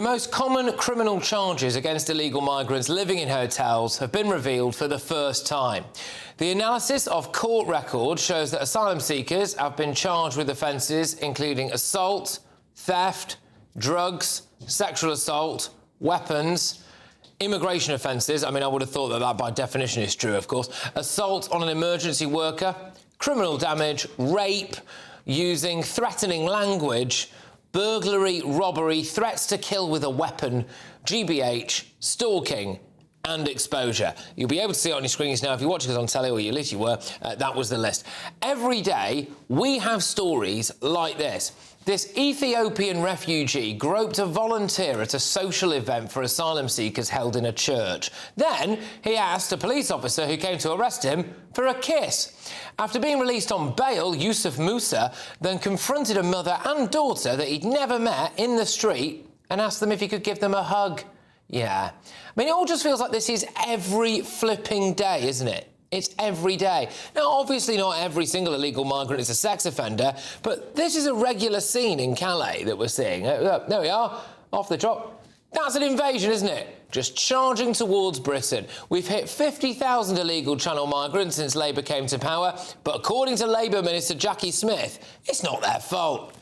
most common criminal charges against illegal migrants living in hotels have been revealed for the first time. The analysis of court records shows that asylum seekers have been charged with offences including assault, theft, drugs, sexual assault, weapons, immigration offences. I mean, I would have thought that by definition is true, of course. Assault on an emergency worker, criminal damage, rape, using threatening language, burglary, robbery, threats to kill with a weapon, GBH, stalking and exposure. You'll be able to see it on your screens now if you're watching us on telly, or at least you were. That was the list. Every day, we have stories like this. This Ethiopian refugee groped a volunteer at a social event for asylum seekers held in a church. Then he asked a police officer who came to arrest him for a kiss. After being released on bail, Yusuf Musa then confronted a mother and daughter that he'd never met in the street and asked them if he could give them a hug. Yeah. I mean, it all just feels like this is every flipping day, isn't it? It's every day. Now, obviously not every single illegal migrant is a sex offender, but this is a regular scene in Calais that we're seeing. Look, there we are, off the drop. That's an invasion, isn't it? Just charging towards Britain. We've hit 50,000 illegal Channel migrants since Labour came to power, but according to Labour Minister Jackie Smith, it's not their fault.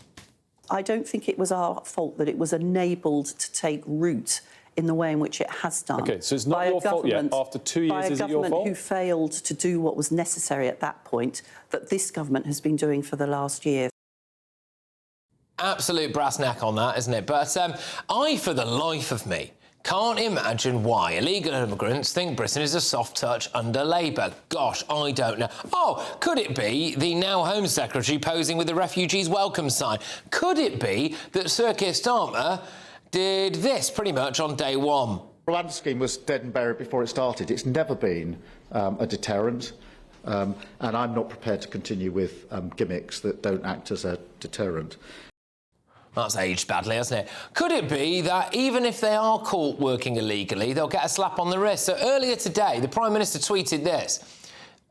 I don't think it was our fault that it was enabled to take root in the way in which it has done. OK, so it's not your fault yet. After 2 years, is it your fault? By a government who failed to do what was necessary at that point, that this government has been doing for the last year. Absolute brass neck on that, isn't it? But I, for the life of me, can't imagine why illegal immigrants think Britain is a soft touch under Labour. Gosh, I don't know. Oh, could it be the now Home Secretary posing with the refugees' welcome sign? Could it be that Sir Keir Starmer did this pretty much on day one? The land scheme was dead and buried before it started. It's never been a deterrent, and I'm not prepared to continue with gimmicks that don't act as a deterrent. That's aged badly, hasn't it? Could it be that even if they are caught working illegally, they'll get a slap on the wrist? So earlier today, the Prime Minister tweeted this.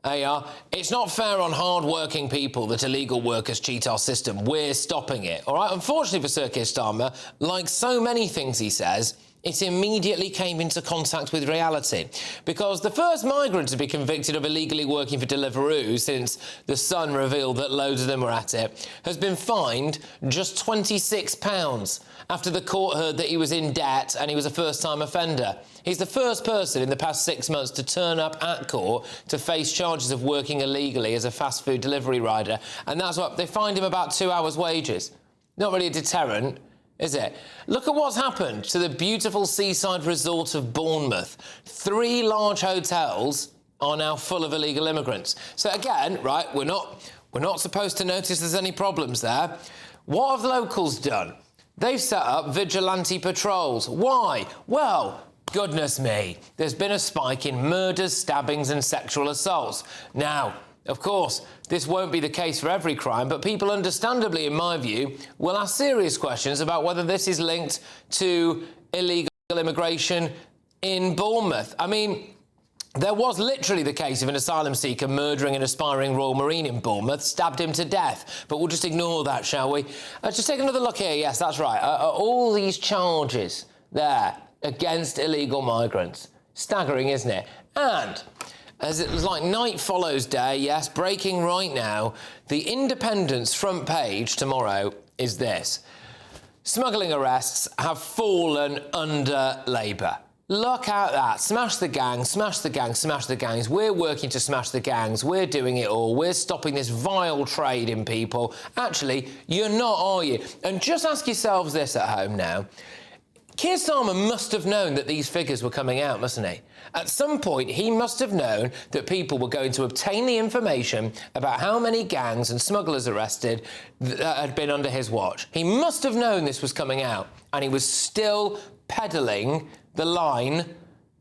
There you are. It's not fair on hard-working people that illegal workers cheat our system. We're stopping it. All right? Unfortunately for Sir Keir Starmer, like so many things he says, it immediately came into contact with reality. Because the first migrant to be convicted of illegally working for Deliveroo since The Sun revealed that loads of them were at it has been fined just £26 after the court heard that he was in debt and he was a first-time offender. He's the first person in the past 6 months to turn up at court to face charges of working illegally as a fast food delivery rider. And that's what they fined him about 2 hours' wages. Not really a deterrent, is it? Look at what's happened to the beautiful seaside resort of Bournemouth. 3 large hotels are now full of illegal immigrants. So again, right, we're not supposed to notice there's any problems there. What have the locals done? They've set up vigilante patrols. Why? Well, goodness me, there's been a spike in murders, stabbings and sexual assaults. Now, of course, this won't be the case for every crime, but people understandably, in my view, will ask serious questions about whether this is linked to illegal immigration in Bournemouth. I mean, there was literally the case of an asylum seeker murdering an aspiring Royal Marine in Bournemouth, stabbed him to death. But we'll just ignore that, shall we? Just take another look here. Yes, that's right. All these charges there against illegal migrants. Staggering, isn't it? And as it was like night follows day, yes, breaking right now, the Independent's front page tomorrow is this. Smuggling arrests have fallen under Labour. Look at that. Smash the gang, smash the gang, smash the gangs. We're working to smash the gangs. We're doing it all. We're stopping this vile trade in people. Actually, you're not, are you? And just ask yourselves this at home now. Keir Starmer must have known that these figures were coming out, mustn't he? At some point, he must have known that people were going to obtain the information about how many gangs and smugglers arrested that had been under his watch. He must have known this was coming out, and he was still peddling the line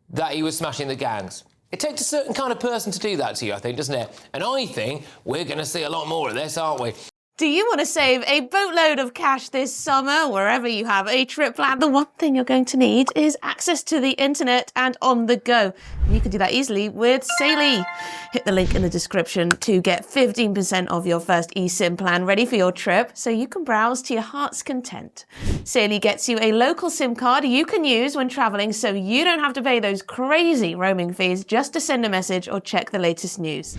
that he was smashing the gangs. It takes a certain kind of person to do that to you, I think, doesn't it? And I think we're going to see a lot more of this, aren't we? Do you want to save a boatload of cash this summer, wherever you have a trip planned? The one thing you're going to need is access to the internet and on the go. And you can do that easily with Saily. Hit the link in the description to get 15% off your first eSIM plan ready for your trip so you can browse to your heart's content. Saily gets you a local SIM card you can use when travelling so you don't have to pay those crazy roaming fees just to send a message or check the latest news.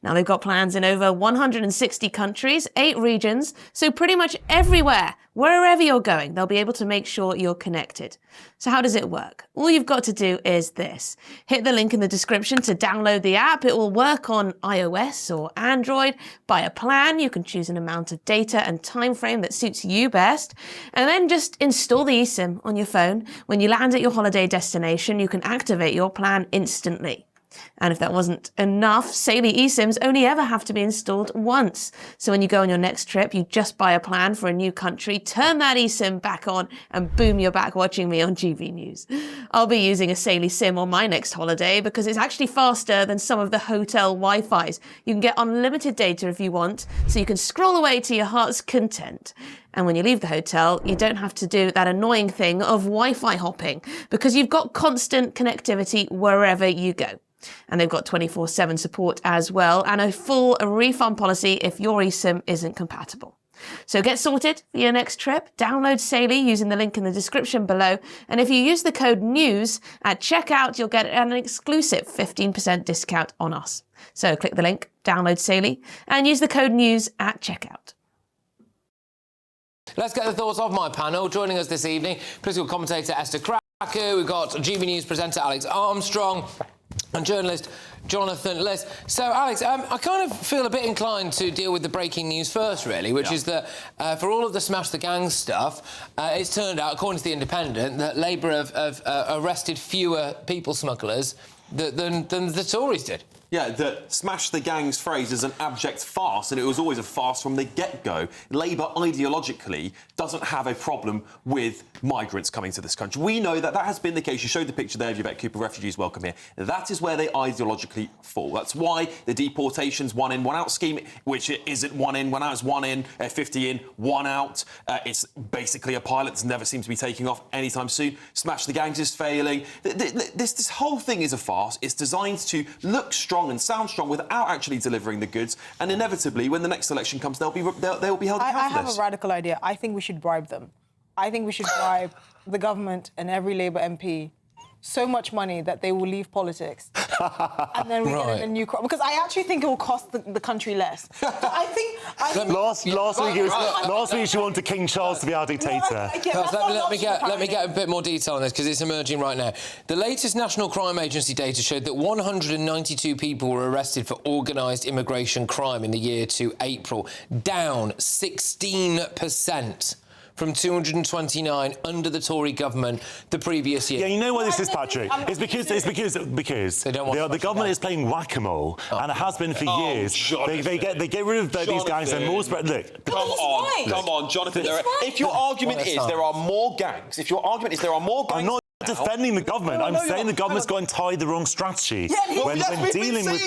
Now, they've got plans in over 160 countries, 8 regions, so pretty much everywhere, wherever you're going, they'll be able to make sure you're connected. So how does it work? All you've got to do is this. Hit the link in the description to download the app. It will work on iOS or Android. Buy a plan. You can choose an amount of data and time frame that suits you best. And then just install the eSIM on your phone. When you land at your holiday destination, you can activate your plan instantly. And if that wasn't enough, Saily eSIMs only ever have to be installed once. So when you go on your next trip, you just buy a plan for a new country, turn that eSIM back on, and boom, you're back watching me on GB News. I'll be using a Saily SIM on my next holiday because it's actually faster than some of the hotel Wi-Fis. You can get unlimited data if you want, so you can scroll away to your heart's content. And when you leave the hotel, you don't have to do that annoying thing of Wi-Fi hopping because you've got constant connectivity wherever you go. And they've got 24/7 support as well and a full refund policy if your eSIM isn't compatible. So get sorted for your next trip. Download Saily using the link in the description below. And if you use the code NEWS at checkout, you'll get an exclusive 15% discount on us. So click the link, download Saily, and use the code NEWS at checkout. Let's get the thoughts of my panel. Joining us this evening, political commentator Esther Krakow. We've got GB News presenter Alex Armstrong and journalist Jonathan Lis. So, Alex, I kind of feel a bit inclined to deal with the breaking news first, really, which is that for all of the Smash the Gang stuff, it's turned out, according to The Independent, that Labour have arrested fewer people smugglers than the Tories did. Yeah, the smash the gangs phrase is an abject farce, and it was always a farce from the get-go. Labour, ideologically, doesn't have a problem with migrants coming to this country. We know that that has been the case. You showed the picture there of Yvette Cooper, refugees welcome here. That is where they ideologically fall. That's why the deportations one in, one out scheme, which it isn't one in, one out, it's 1 in, 50 in, 1 out. It's basically a pilot that's never seems to be taking off anytime soon. Smash the gangs is failing. This whole thing is a farce. It's designed to look strong and sound strong without actually delivering the goods, and inevitably, when the next election comes, they'll be held accountable. I have a radical idea. I think we should bribe them. I think we should bribe the government and every Labour MP so much money that they will leave politics, and then we get in a new crop. Because I actually think it will cost the country less. So I think last week she wanted King Charles to be our dictator. Let me get a bit more detail on this because it's emerging right now. The latest National Crime Agency data showed that 192 people were arrested for organised immigration crime in the year to April, down 16%. From 229 under the Tory government the previous year. Yeah, you know why this is, Patrick? It's because the government is playing whack-a-mole, and it has been for years. They get rid of these gangs and more spread. Look, come on, Jonathan. If your argument is there are more gangs, I'm not defending the government. I'm saying the government's got entirely the wrong strategy when dealing with.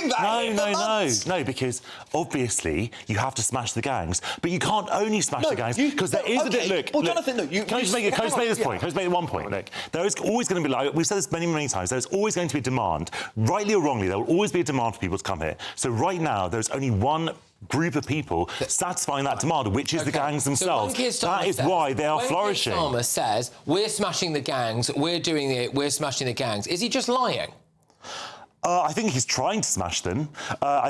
No, because obviously you have to smash the gangs, but you can't only smash the gangs because there is a bit. Look, Jonathan, look. Can I just make this point? Can I just make one point? Look, there is always going to be, like we've said this many times, there's always going to be a demand, rightly or wrongly. There will always be a demand for people to come here. So right now, there's only one group of people satisfying that demand, which is the gangs themselves. That is why they are flourishing. Keir Starmer says, we're smashing the gangs, we're doing it, we're smashing the gangs. Is he just lying? I think he's trying to smash them.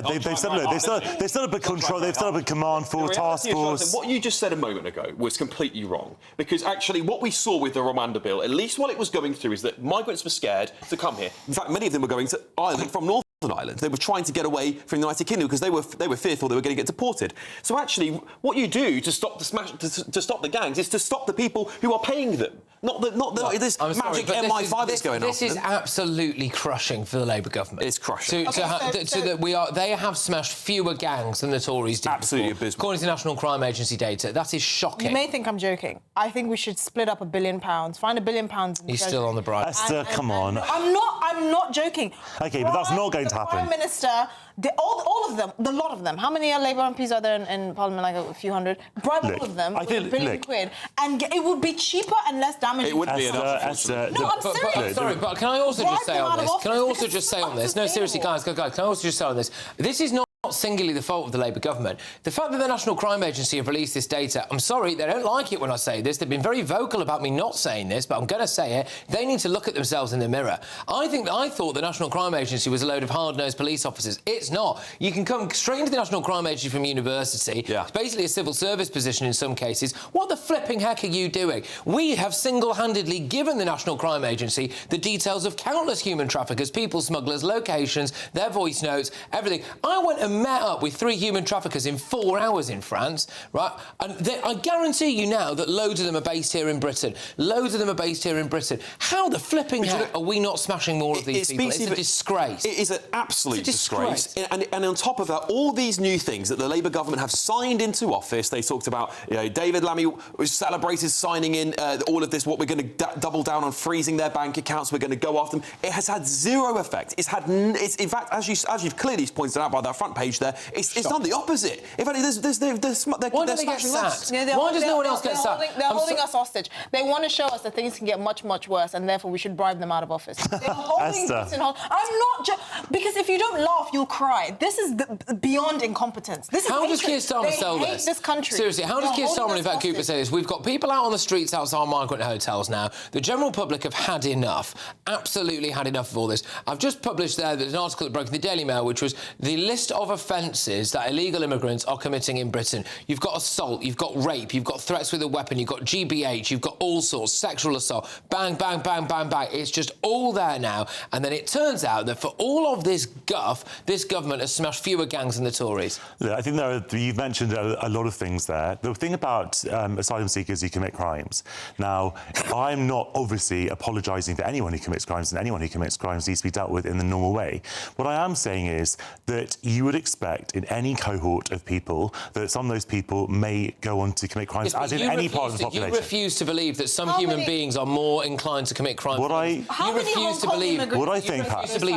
They've set up a control. They've set up a command force, task force. What you just said a moment ago was completely wrong, because actually what we saw with the Rwanda bill, at least while it was going through, is that migrants were scared to come here. In fact, many of them were going to Ireland from Northern Ireland. They were trying to get away from the United Kingdom because they were fearful they were going to get deported. So actually, what you do to stop the gangs is to stop the people who are paying them, not this magic MI5 that's going on. This is absolutely crushing for the Labour government. It's crushing. They have smashed fewer gangs than the Tories did. Absolutely abysmal. According to National Crime Agency data, that is shocking. You may think I'm joking. I think we should split up £1 billion, find £1 billion. He's still on the bribe. Esther, come on. I'm not. I'm not joking. OK, but that's not going to happen. Prime Minister, all of them, the lot of them. How many Labour MPs are there in Parliament? Like a few hundred. Bribe all of them with £1 billion, and it would be cheaper and less damaging. It would be enough. I'm serious. Sorry, but can I also just say on this? Can I also just say on this? No, seriously, guys, can I also just say on this? This is not singularly the fault of the Labour government. The fact that the National Crime Agency have released this data, I'm sorry, they don't like it when I say this. They've been very vocal about me not saying this, but I'm going to say it. They need to look at themselves in the mirror. I thought the National Crime Agency was a load of hard-nosed police officers. It's not. You can come straight into the National Crime Agency from university. Yeah. It's basically a civil service position in some cases. What the flipping heck are you doing? We have single-handedly given the National Crime Agency the details of countless human traffickers, people smugglers, locations, their voice notes, everything. I went and met up with 3 human traffickers in 4 hours in France, right? And I guarantee you now that loads of them are based here in Britain. Loads of them are based here in Britain. How the flipping heck are we not smashing more of these people? It's a disgrace. It is an absolute disgrace. And on top of that, all these new things that the Labour government have signed into office, they talked about, David Lammy was celebrated signing in all of this, what we're going to double down on freezing their bank accounts, we're going to go after them. It has had zero effect. It's in fact, as you've clearly pointed out by that front page there, it's done the opposite. In fact, why don't they get sacked? Why does no one else get sacked? They're holding us hostage. They want to show us that things can get much, much worse, and therefore we should bribe them out of office. They're holding us in hold. I'm not because if you don't laugh, you'll cry. This is beyond incompetence. This is how does Keir Starmer sell this? This country. Seriously, how does Keir Starmer and in fact Cooper say this? We've got people out on the streets outside migrant hotels now. The general public have had enough, absolutely had enough of all this. I've just published there's an article that broke in the Daily Mail, which was the list of offences that illegal immigrants are committing in Britain. You've got assault, you've got rape, you've got threats with a weapon, you've got GBH, you've got all sorts, sexual assault, bang, bang, bang, bang, bang. It's just all there now. And then it turns out that for all of this guff, this government has smashed fewer gangs than the Tories. I think you've mentioned a lot of things there. The thing about asylum seekers who commit crimes. Now, I'm not obviously apologising for anyone who commits crimes, and anyone who commits crimes needs to be dealt with in the normal way. What I am saying is that you would expect in any cohort of people that some of those people may go on to commit crimes, as in any part of the population. You refuse to believe that some human beings are more inclined to commit crimes. You refuse to believe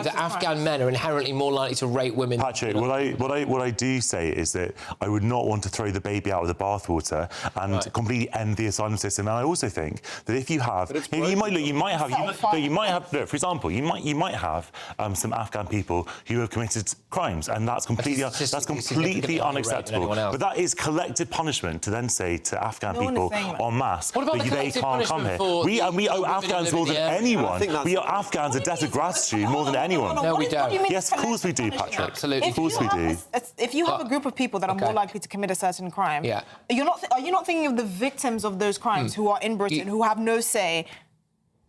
that Afghan men are inherently more likely to rape women. Patrick, what I do say is that I would not want to throw the baby out with the bathwater and completely end the asylum system. And I also think that if you have, you might have, for example, you might have some Afghan people who have committed crimes, and that's completely unacceptable. But that is collective punishment to then say to Afghan people en masse that they can't come here. We owe Afghans more than anyone. We owe Afghans a debt of gratitude more than anyone. No, we don't. Yes, of course we do, Patrick. Absolutely. Of course we do. If you have a group of people that are more likely to commit a certain crime, are you not thinking of the victims of those crimes who are in Britain, who have no say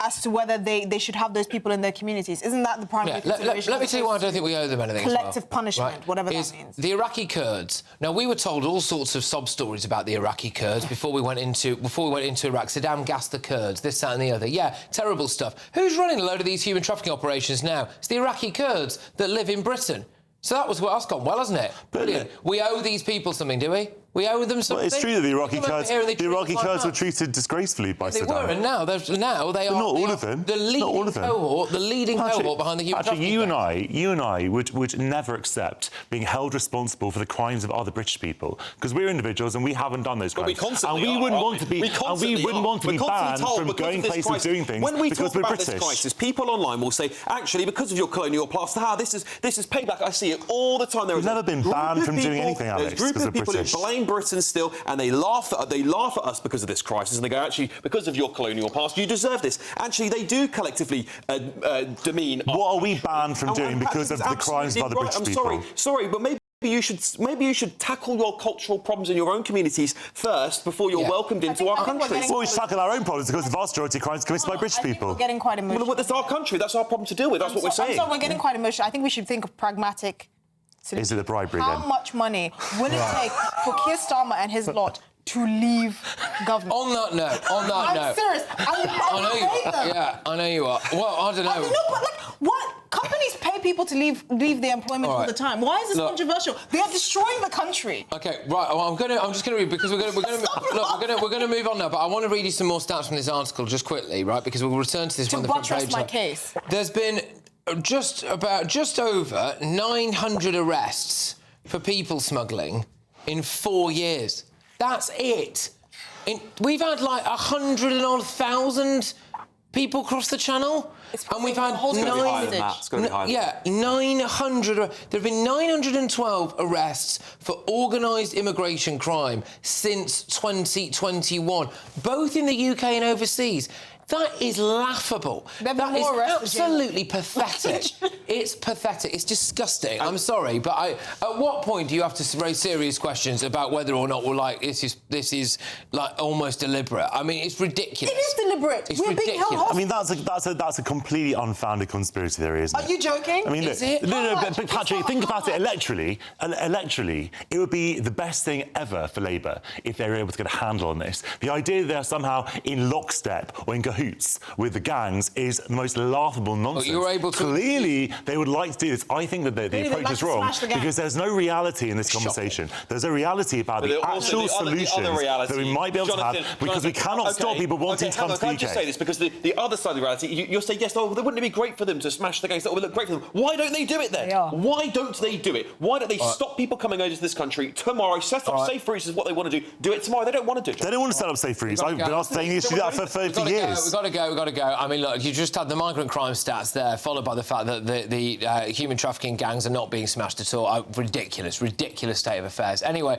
as to whether they should have those people in their communities? Isn't that the primary consideration? Let me tell you why I don't think we owe them anything. Collective punishment, whatever that means. The Iraqi Kurds. Now, we were told all sorts of sob stories about the Iraqi Kurds before we went into Iraq. Saddam gassed the Kurds, this, that and the other. Yeah, terrible stuff. Who's running a load of these human trafficking operations now? It's the Iraqi Kurds that live in Britain. So that's gone well, hasn't it? Brilliant. We owe these people something, do we? We owe them something. Well, it's true that the Iraqi Kurds were treated disgracefully by Saddam. They were, and now they are. Not all of them. The leading cohort behind the human trafficking. You and I would never accept being held responsible for the crimes of other British people, because we're individuals and we haven't done those crimes. And we wouldn't want to be banned from going places and doing things when we because talk about we're British. This crisis, people online will say, actually, because of your colonial past, this is payback. I see it all the time. We've never been banned from doing anything, Alex, because we're British. There's a group of people who blame Britain still, and they laugh at us because of this crisis, and they go, actually, because of your colonial past, you deserve this. Actually, they do collectively demean. What are we banned from doing because of the crimes of other British people? Sorry, but maybe you should tackle your cultural problems in your own communities first before you're welcomed into our country. Well, we should tackle our own problems because the vast majority of crimes committed by British people. We're getting quite emotional. Well, that's our country. That's our problem to deal with. That's what we're saying. We're getting quite emotional. I think we should think of pragmatic. Is it a bribery then? How much money will it take for Keir Starmer and his lot to leave government? On that note. I'm serious. I know you are. Yeah, I know you are. Well, I don't know. But what? Companies pay people to leave their employment all the time. Why is this controversial? They are destroying the country. Okay, right. Well, I'm just going to read because we're going to move on now. But I want to read you some more stats from this article just quickly, right? Because we'll return to this from the front page. To buttress my case. There's been just over 900 arrests for people smuggling in 4 years. That's it. We've had like 100,000 people cross the channel, and we've had 900. There have been 912 arrests for organised immigration crime since 2021, both in the UK and overseas. That is laughable. That is absolutely pathetic. It's pathetic. It's disgusting. I'm sorry, but at what point do you have to raise serious questions about whether or not we're like this is like almost deliberate? I mean, it's ridiculous. It is deliberate. We're being held hostage. I mean, that's a completely unfounded conspiracy theory, isn't it? Are you joking? I mean, look, but Patrick, think about it electorally. Electorally, it would be the best thing ever for Labour if they were able to get a handle on this. The idea that they're somehow in lockstep or in cahoots with the gangs is the most laughable nonsense. But you're able to... Clearly, they would like to do this. I think that the approach is wrong because there's no reality in this conversation. There's a reality about the actual solutions that we might be able to have because we cannot stop people wanting to come to the UK. Can I just say this? Because the other side of the reality, you're saying, yes, wouldn't it be great for them to smash the gangs? That would look great for them. Why don't they do it then? Why don't they do it? Why don't they stop people coming over to this country tomorrow, set up safe routes is what they want to do it tomorrow? They don't want to do it. They don't want to set up safe routes. I've been saying this to do that for 30 years. We've got to go. I mean, look, you just had the migrant crime stats there, followed by the fact that the human trafficking gangs are not being smashed at all. Ridiculous state of affairs. Anyway...